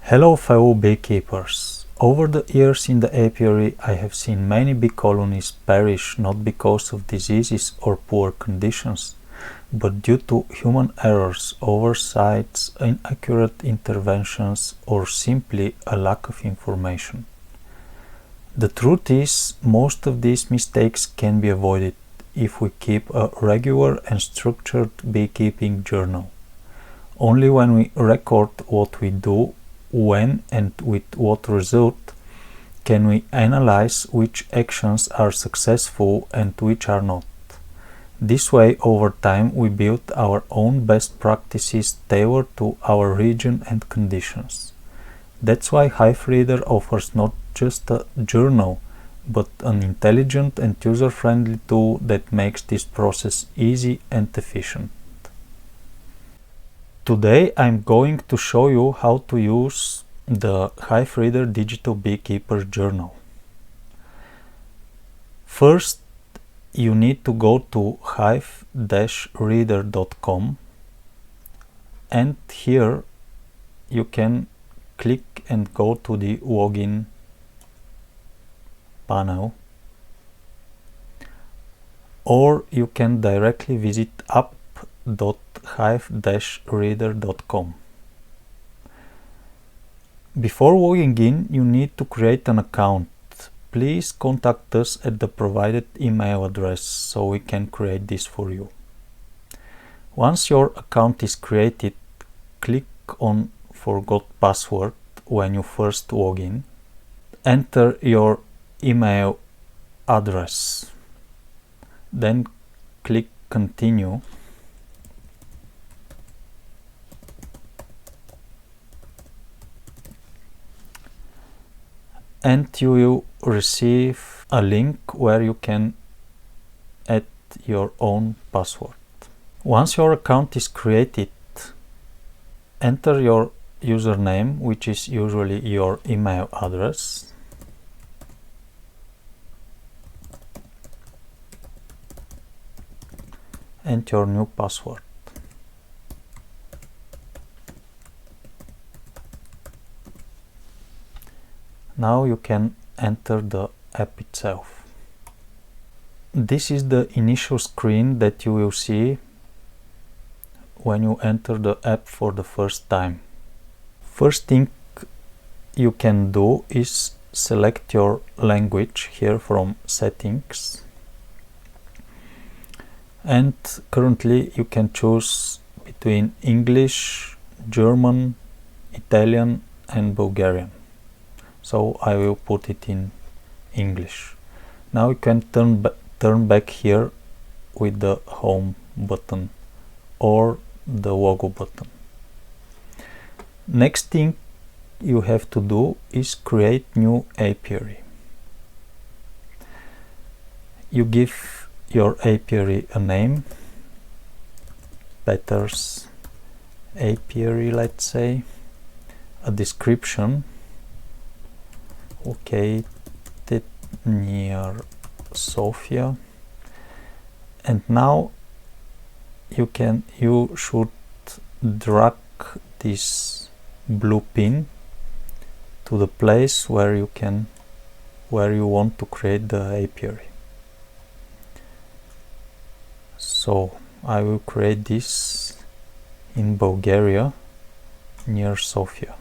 Hello fellow beekeepers. Over the years in the apiary I have seen many bee colonies perish not because of diseases or poor conditions, but due to human errors, oversights, inaccurate interventions, or simply a lack of information. The truth is, most of these mistakes can be avoided if we keep a regular and structured beekeeping journal. Only when we record what we do, when and with what result, can we analyze which actions are successful and which are not. This way, over time, we build our own best practices tailored to our region and conditions. That's why HiveReader offers not just a journal, but an intelligent and user-friendly tool that makes this process easy and efficient. Today I'm going to show you how to use the HiveReader Digital Beekeeper Journal. First, you need to go to hive-reader.com, and here you can click and go to the login panel, or you can directly visit app.hive-reader.com. Before logging in, you need to create an account. Please contact us at the provided email address so we can create this for you. Once your account is created, click on Forgot Password when you first log in. Enter your email address. Then click Continue. And you will receive a link where you can add your own password. Once your account is created, enter your username, which is usually your email address. And your new password. Now you can enter the app itself. This is the initial screen that you will see when you enter the app for the first time. First thing you can do is select your language here from Settings. And currently you can choose between English, German, Italian and Bulgarian. So I will put it in English. Now you can turn back here with the home button or the logo button. Next thing you have to do is create new apiary. You give your apiary a name, Peters apiary, let's say, a description, located near Sofia, and now you should drag this blue pin to the place where you want to create the apiary. So I will create this in Bulgaria near Sofia,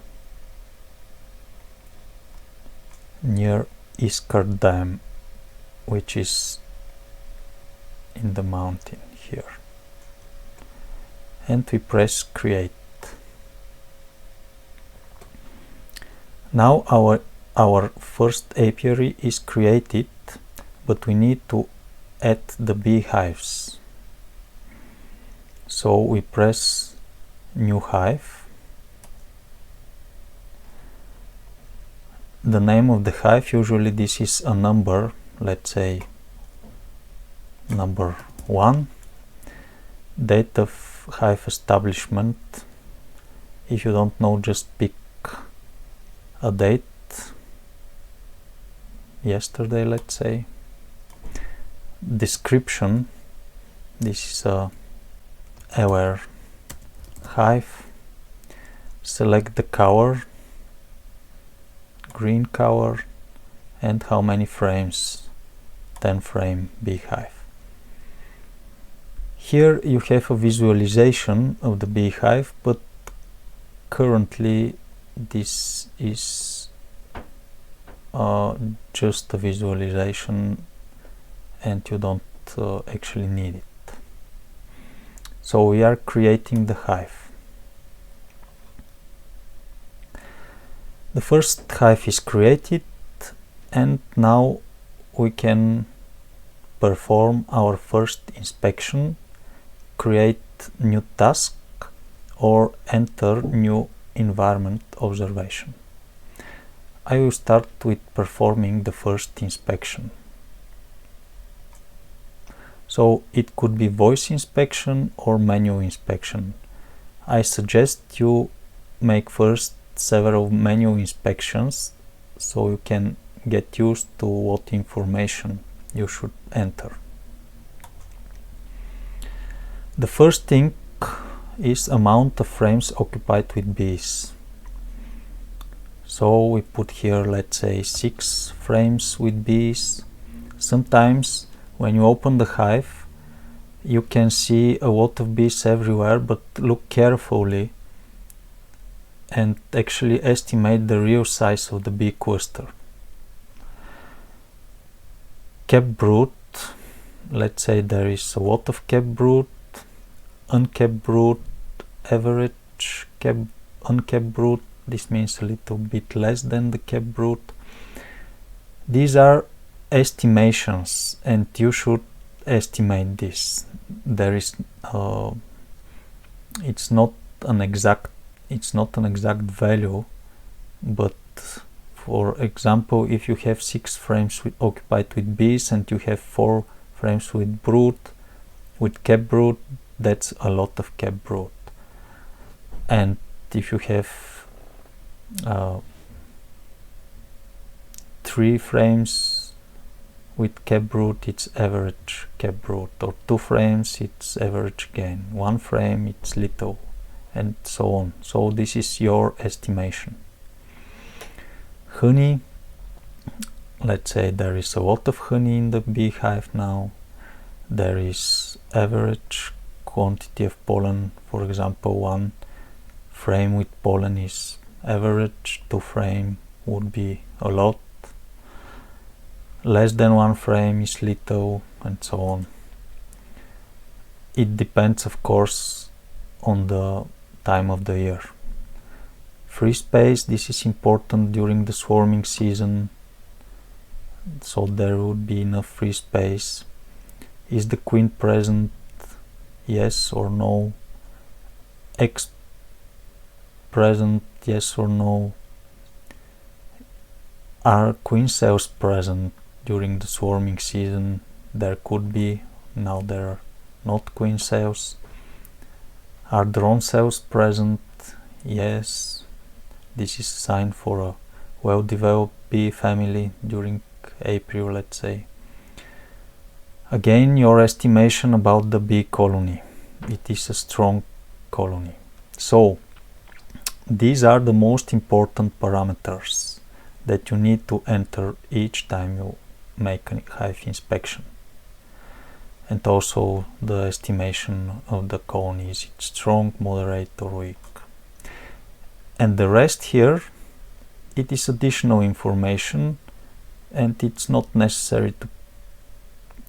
near Iskar Dam, which is in the mountain here. And we press create. Now our first apiary is created, but we need to add the beehives. So we press new hive. The name of the hive, usually this is a number, let's say number 1. Date of hive establishment. If you don't know, just pick a date, yesterday let's say. Description, this is a aware hive. Select the color, green color, and how many frames, 10 frame beehive. Here you have a visualization of the beehive, but currently this is just a visualization and you don't actually need it. So we are creating the hive. The first hive is created, and now we can perform our first inspection, create new task, or enter new environment observation. I will start with performing the first inspection. So it could be voice inspection or manual inspection. I suggest you make first several manual inspections so you can get used to what information you should enter. The first thing is amount of frames occupied with bees. So we put here, let's say, 6 frames with bees. Sometimes when you open the hive you can see a lot of bees everywhere, but look carefully and actually estimate the real size of the bee cluster. Capped brood, let's say there is a lot of capped brood, uncapped brood, average uncapped brood, this means a little bit less than the capped brood. These are estimations and you should estimate this. There is it's not an exact value, but for example, if you have 6 frames occupied with bees and you have 4 frames with brood, with capped brood, that's a lot of capped brood. And if you have 3 frames with capped brood, it's average capped brood, or 2 frames, it's average again, 1 frame, it's little, and so on. So this is your estimation. Honey, let's say there is a lot of honey in the beehive now. There is average quantity of pollen. For example, 1 frame with pollen is average, 2 frame would be a lot, less than 1 frame is little, and so on. It depends, of course, on the time of the year. Free space, this is important during the swarming season, so there would be enough free space. Is the queen present? Yes or no. Eggs present? Yes or no. Are queen cells present during the swarming season? There could be, now there are not queen cells. Are drone cells present? Yes. This is a sign for a well-developed bee family during April, let's say. Again, your estimation about the bee colony. It is a strong colony. So, these are the most important parameters that you need to enter each time you make a hive inspection. And also the estimation of the colony, is it strong, moderate or weak. And the rest here, it is additional information and it's not necessary to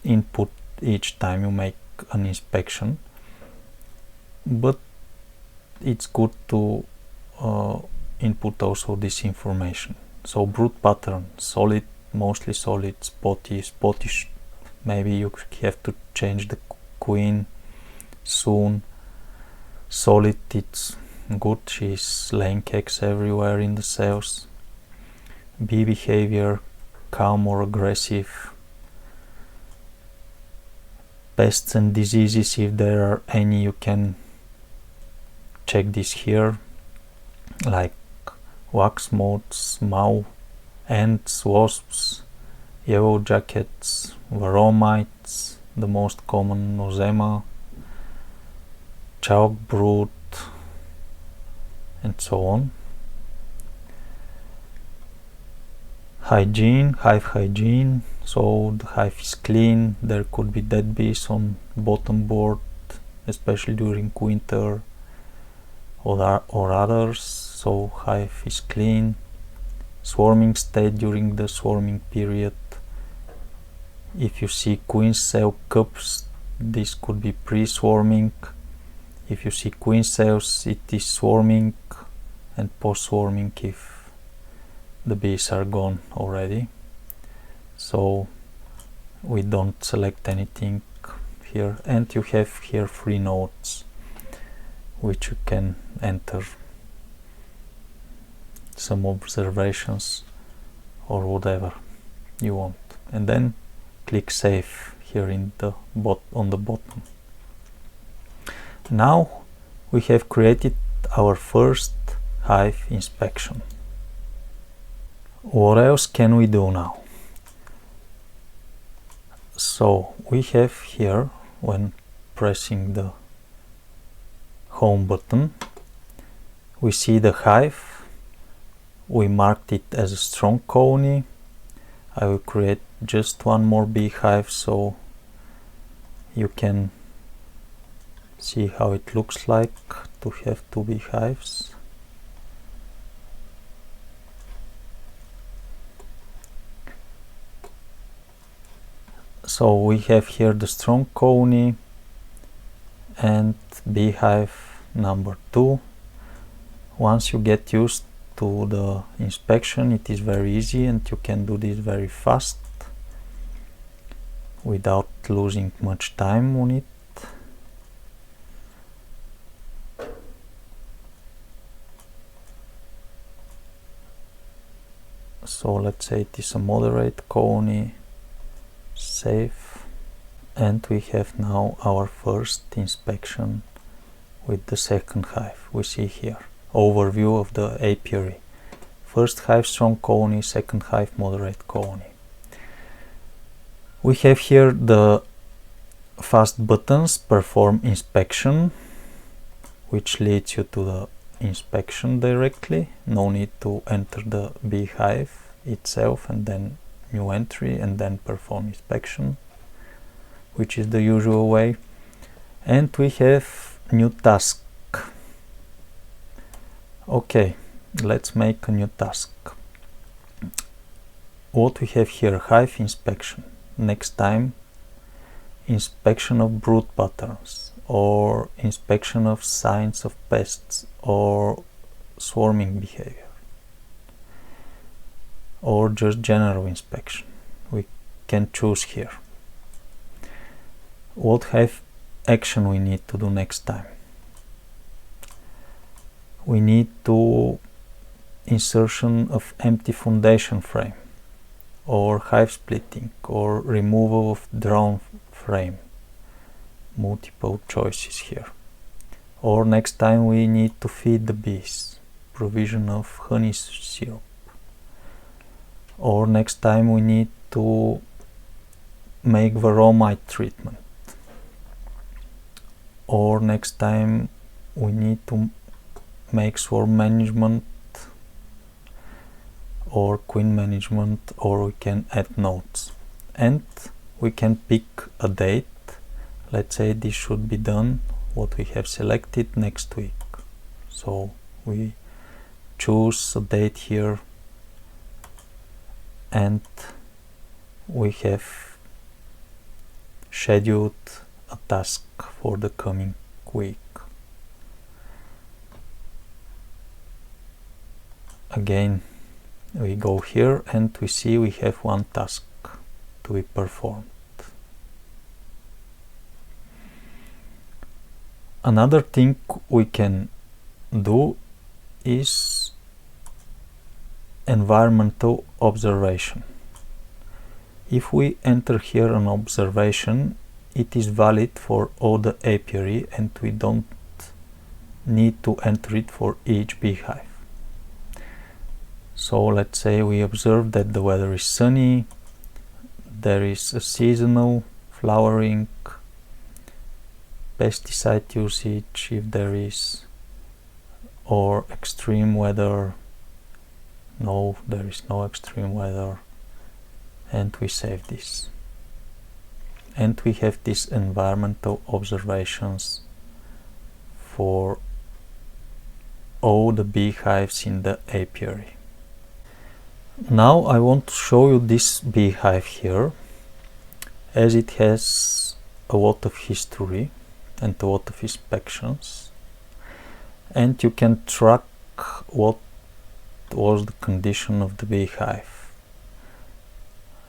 input each time you make an inspection, but it's good to input also this information. So brood pattern, solid, mostly solid, spotty, spottish, maybe you have to change the queen soon. Solid, it's good, she's laying eggs everywhere in the cells. Bee behavior, calm or aggressive. Pests and diseases, if there are any, you can check this here, like wax moths, moth, ants, wasps, yellow jackets, Varroa mites, the most common nosema, chalk brood, and so on. Hygiene, hive hygiene, so the hive is clean. There could be dead bees on bottom board, especially during winter or others, so hive is clean. Swarming state during the swarming period. If you see queen cell cups, this could be pre-swarming. If you see queen cells, it is swarming, and post-swarming if the bees are gone already. So we don't select anything here, and you have here 3 nodes which you can enter some observations or whatever you want, and then click save here in the on the bottom. Now we have created our first hive inspection. What else can we do now? So we have here, when pressing the home button, we see the hive. We marked it as a strong colony. I will create just one more beehive so you can see how it looks like to have 2 beehives. So we have here the strong colony and beehive number 2. Once you get used to the inspection, it is very easy and you can do this very fast without losing much time on it. So let's say it is a moderate colony. Save, and we have now our first inspection with the second hive. We see here overview of the apiary. First hive strong colony, second hive moderate colony. We have here the fast buttons perform inspection, which leads you to the inspection directly. No need to enter the beehive itself and then new entry and then perform inspection, which is the usual way. And we have new task. Okay, let's make a new task. What we have here, hive inspection. Next time, inspection of brood patterns, or inspection of signs of pests or swarming behavior, or just general inspection. We can choose here. What hive action we need to do next time? We need to insertion of empty foundation frame, or hive splitting, or removal of drawn frame. Multiple choices here. Or next time we need to feed the bees, provision of honey syrup. Or next time we need to make Varroa mite treatment. Or next time we need to make swarm management or queen management, or we can add notes. And we can pick a date. Let's say this should be done, what we have selected, next week. So we choose a date here, and we have scheduled a task for the coming week. Again, we go here and we see we have one task to be performed. Another thing we can do is environmental observation. If we enter here an observation, it is valid for all the apiary and we don't need to enter it for each beehive. So let's say we observe that the weather is sunny, there is a seasonal flowering, pesticide usage if there is, or extreme weather, no, there is no extreme weather, and we save this. And we have these environmental observations for all the beehives in the apiary. Now I want to show you this beehive here, as it has a lot of history and a lot of inspections, and you can track what was the condition of the beehive.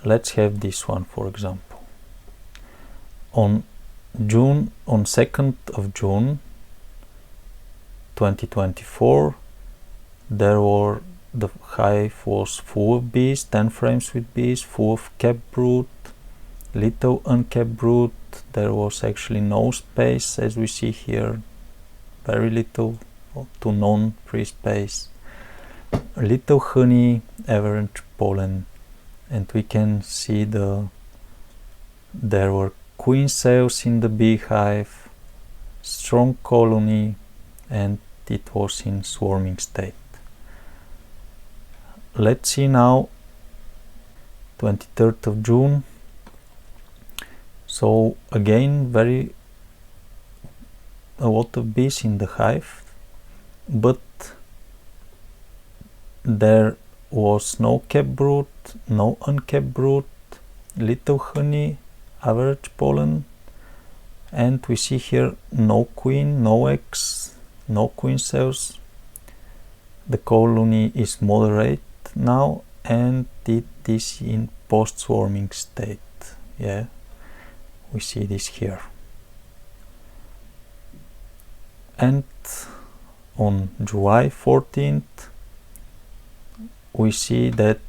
Let's have this one, for example. On 2nd of June 2024, the hive was full of bees, 10 frames with bees, full of capped brood, little uncapped brood. There was actually no space, as we see here, very little to none free space, little honey, average pollen, and we can see there were queen cells in the beehive, strong colony, and it was in swarming state. Let's see now 23rd of June. So again, a lot of bees in the hive, but there was no capped brood, no uncapped brood, little honey, average pollen, and we see here no queen, no eggs, no queen cells. The colony is moderate now, and it is in post-swarming state. Yeah, we see this here. And on July 14th, we see that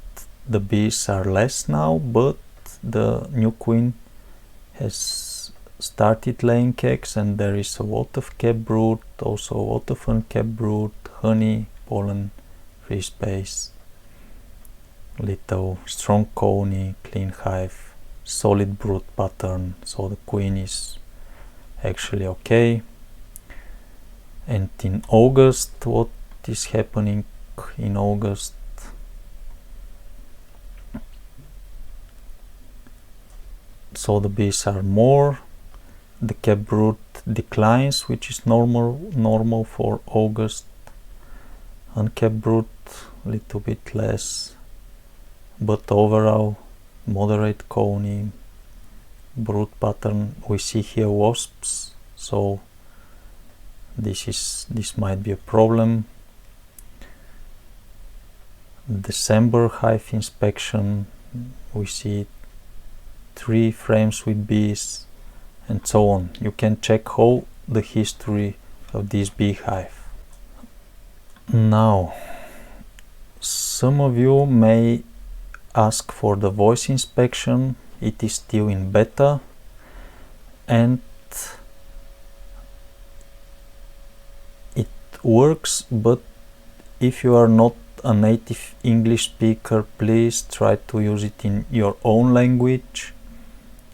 the bees are less now, but the new queen has started laying eggs, and there is a lot of capped brood, also a lot of uncapped brood, honey, pollen, free space, little strong colony, clean hive, solid brood pattern, so the queen is actually okay. And in August, what is happening in August? So the bees are more, the capped brood declines, which is normal for August. Uncapped brood little bit less, but overall moderate colony, brood pattern. We see here wasps, so this might be a problem. December hive inspection, we see 3 frames with bees, and so on. You can check all the history of this beehive. Now, some of you may ask for the voice inspection. It is still in beta, and it works, but if you are not a native English speaker, please try to use it in your own language.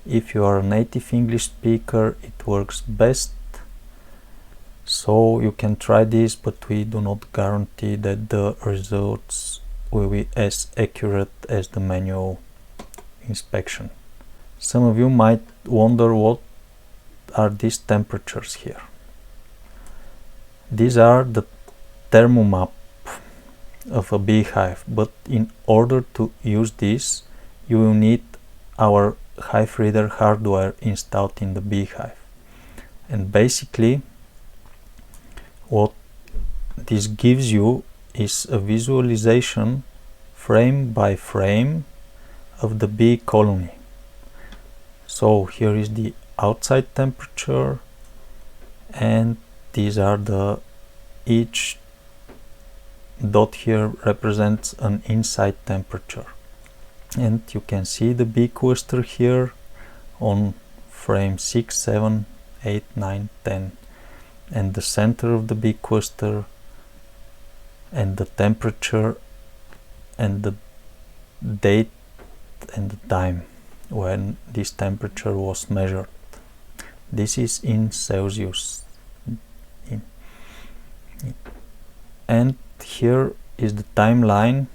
If you are a native English speaker, it works best. So you can try this, but we do not guarantee that the results will be as accurate as the manual inspection. Some of you might wonder, what are these temperatures here? These are the thermomap of a beehive, but in order to use this, you will need our HiveReader hardware installed in the beehive. And basically, what this gives you is a visualization frame by frame of the bee colony. So here is the outside temperature, and these are each dot here represents an inside temperature. And you can see the bee cluster here on frame 6, 7, 8, 9, 10, and the center of the bee cluster, and the temperature, and the date and the time when this temperature was measured. This is in Celsius. And here is the timeline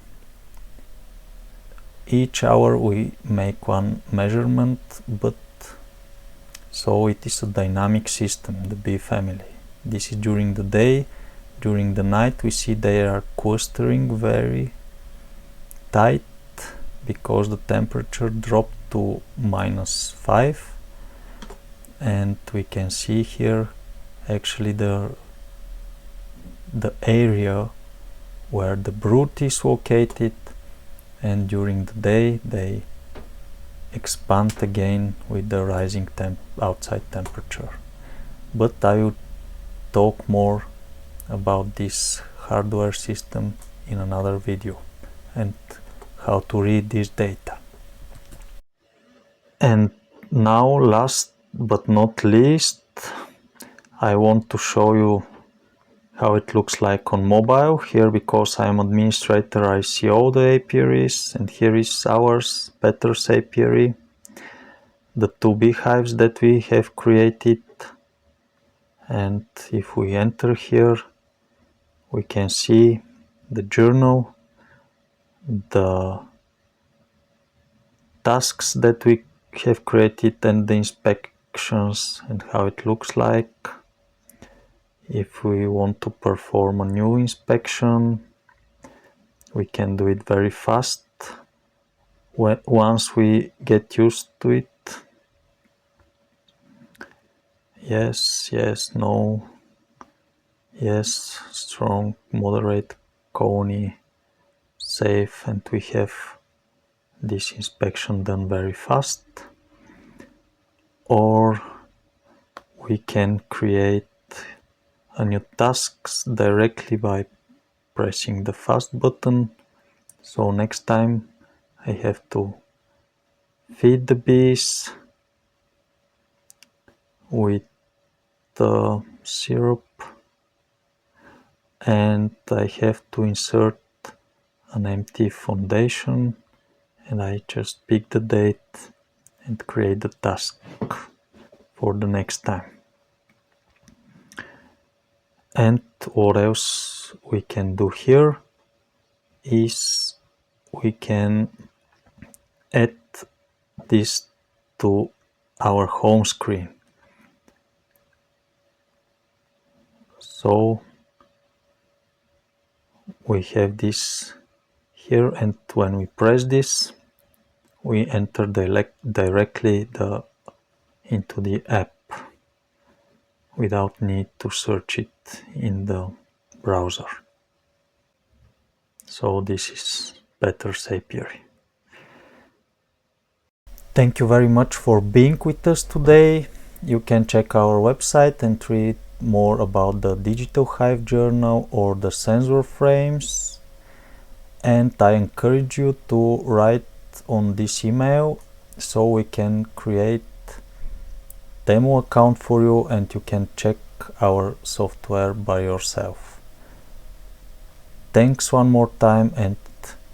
each hour we make one measurement, but so it is a dynamic system, the bee family. This is during the day. During the night we see they are clustering very tight because the temperature dropped to -5, and we can see here actually the area where the brood is located, and during the day they expand again with the rising outside temperature. But I will talk more about this hardware system in another video and how to read this data. And now, last but not least, I want to show you how it looks like on mobile. Here, because I'm administrator, I see all the apiaries, and here is ours, Peter's apiary, the 2 beehives that we have created. And if we enter here, we can see the journal, the tasks that we have created, and the inspections and how it looks like. If we want to perform a new inspection, we can do it very fast once we get used to it. Yes, yes, no, yes, strong, moderate, colony, safe, and we have this inspection done very fast. Or we can create a new tasks directly by pressing the fast button. So next time I have to feed the bees with the syrup, and I have to insert an empty foundation, and I just pick the date and create the task for the next time. And what else we can do here is we can add this to our home screen. So we have this here, and when we press this, we enter directly into the app without need to search it in the browser. So this is Peter's apiary. Thank you very much for being with us today. You can check our website and read more about the digital hive journal or the sensor frames. And I encourage you to write on this email so we can create demo account for you and you can check our software by yourself. Thanks one more time, and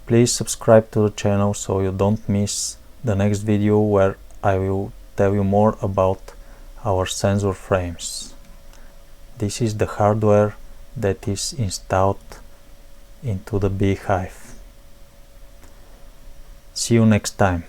please subscribe to the channel so you don't miss the next video where I will tell you more about our sensor frames. This is the hardware that is installed into the beehive. See you next time.